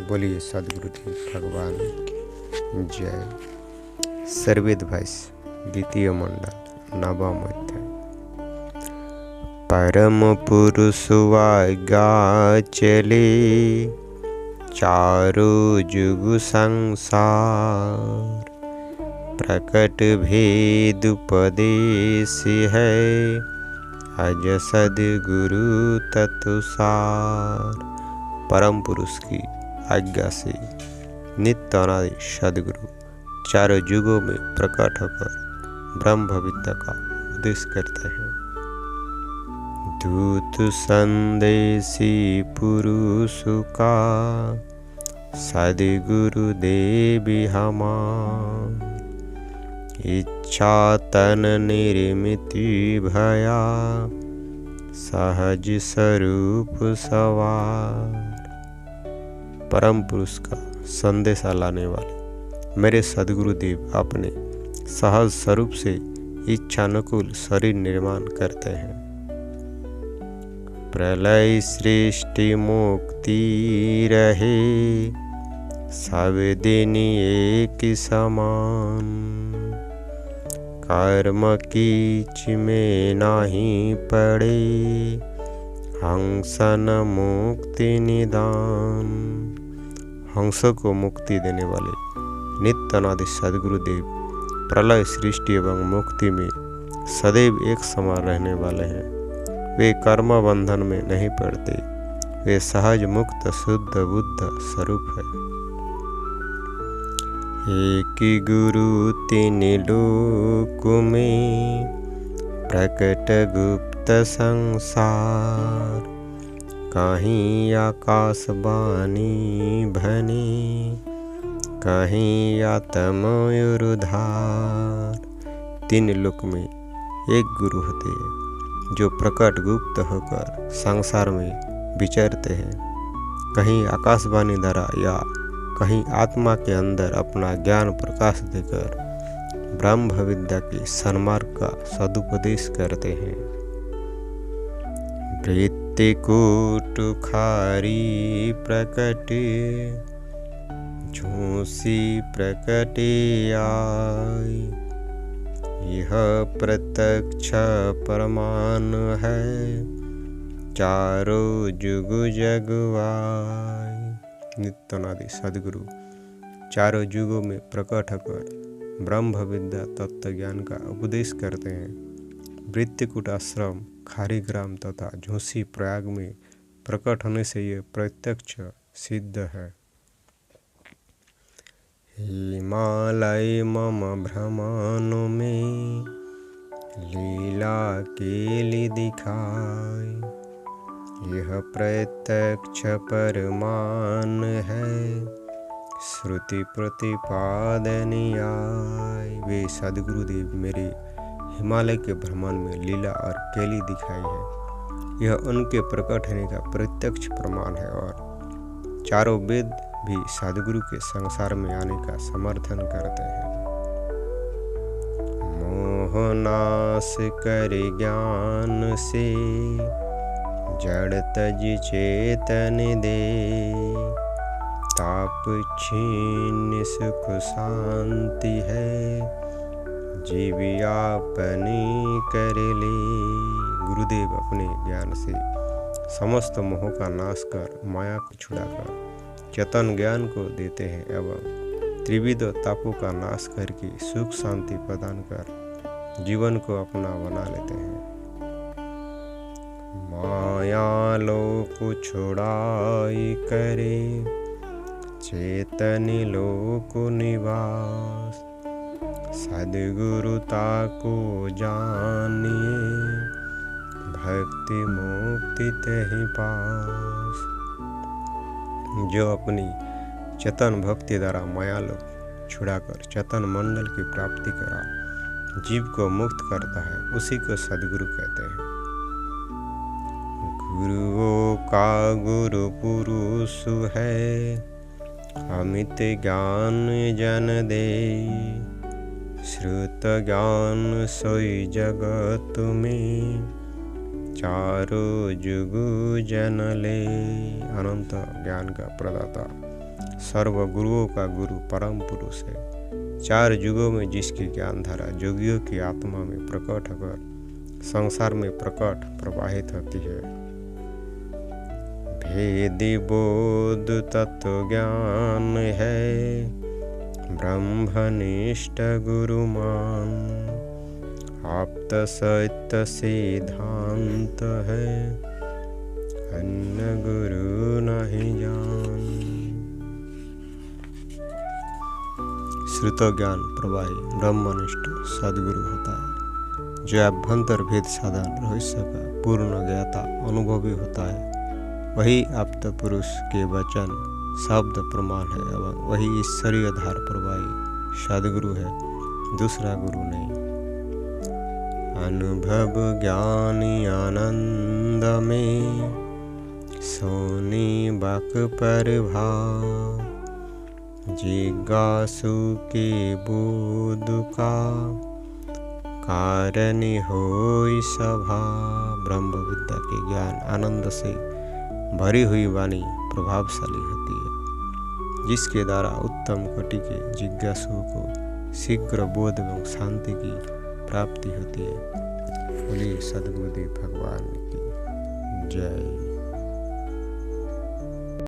बोलिए सदगुरुदेव भगवान की जय। सर्वेद भाष्य द्वितीय मंडल नवम अध्याय। परम पुरुष आज्ञा चले चारो जुग संसार, प्रकट भेद उपदेश है अज सदगुरु तत्सार। परम पुरुष की आज्ञा से नित्य अनादि सदगुरु चारों युगों में प्रकट होकर ब्रह्म विद्या का उपदेश करते हैं। दूत संदेशी पुरुष का सदगुरु देवी हमार, इच्छा तन निर्मिति भया सहज स्वरूप सवार। परम पुरुष का संदेशा लाने वाले मेरे सदगुरुदेव अपने सहज स्वरूप से इच्छानुकूल शरीर निर्माण करते हैं। प्रलय सृष्टि मुक्ति रहे सब दिन एक समान, कर्म कीच में नहीं पड़े हंसन मुक्ति निदान। हंसों को मुक्ति देने वाले नित्य अनादि सदगुरुदेव प्रलय सृष्टि एवं मुक्ति में सदैव एक समान रहने वाले हैं। वे कर्म बंधन में नहीं पड़ते, वे सहज मुक्त शुद्ध बुद्ध स्वरूप है। एक गुरु तीन लोक में प्रकट गुप्त संसार, कहीं आकाश बानी भनी कहीं आत्मयुरुधार। तीन लोक में एक गुरु होते हैं जो प्रकट गुप्त होकर संसार में विचरते हैं, कहीं आकाशवाणी द्वारा या कहीं आत्मा के अंदर अपना ज्ञान प्रकाश देकर ब्रह्म विद्या के सन्मार्ग का सदुपदेश करते हैं। वृत्ति कूट खारी प्रकट झूसी प्रकट आई, यह प्रत्यक्ष प्रमाण है चारों जुग जगवाई। नित्य अनादि सदगुरु चारों युगों में प्रकट होकर ब्रह्म विद्या तत्व ज्ञान का उपदेश करते हैं। वृत्तिकूट आश्रम खारी ग्राम तथा झूसी प्रयाग में प्रकट होने से ये प्रत्यक्ष सिद्ध है। हिमालय मम भ्रमण में लीला केली दिखाई, यह प्रत्यक्ष परमान है श्रुति प्रतिपादनीय। वे सदगुरुदेव मेरे हिमालय के भ्रमण में लीला और केली दिखाई है, यह उनके प्रकट होने का प्रत्यक्ष प्रमाण है और चारों वेद भी सदगुरु के संसार में आने का समर्थन करते हैं। मोहनाश कर ज्ञान से जड़ तज चेतन दे, ताप छीन सुख शांति है जीवियापनी कर ले। गुरुदेव अपने ज्ञान से समस्त मोह का नाश कर माया को छुड़ाकर चेतन ज्ञान को देते हैं एवं त्रिविध तापों का नाश करके सुख शांति प्रदान कर जीवन को अपना बना लेते हैं। माया लोक छुड़ाई करे चेतन लोक निवास, सदगुरुता को जानिए भक्ति मुक्ति तहि पास। जो अपनी चेतन भक्ति द्वारा माया लोक छुड़ाकर चेतन मंडल की प्राप्ति करा जीव को मुक्त करता है, उसी को सदगुरु कहते हैं। गुरुओं का गुरु पुरुष है अमित ज्ञान जन दे, श्रुत ज्ञान सोई जगत में चारों जुग जन ले। अनंत ज्ञान का प्रदाता सर्व गुरुओं का गुरु परम पुरुष है। 4 युगों में जिसकी ज्ञान धारा जोगियों की आत्मा में प्रकट होकर संसार में प्रकट प्रवाहित होती है। भेदी बोध तत्व ज्ञान है, ब्रह्मनिष्ठ गुरुमान, आप्त सत्य सिद्धांत है, अन्य गुरु नहीं जान। श्रुत ज्ञान प्रवाही ब्रह्मनिष्ठ सदगुरु होता है, जो अभ्यंतर भेद साधन रहस्य का पूर्ण ज्ञाता अनुभवी होता है। वही आप्त पुरुष के वचन शब्द प्रमाण है एवं वही ईश्वरीय धार प्रवाही सदगुरु है, दूसरा गुरु नहीं। अनुभव ज्ञानी आनंद में सोनी बाक पर भाव, जिज्ञासु के बोध का कारण होई सभा। ब्रह्म विद्या के ज्ञान आनंद से भरी हुई वाणी प्रभावशाली होती है, जिसके द्वारा उत्तम कोटि के जिज्ञासुओं को शीघ्र बोध एवं शांति की प्राप्ति होती है। बोलिए सद्गुरुदेव भगवान की जय।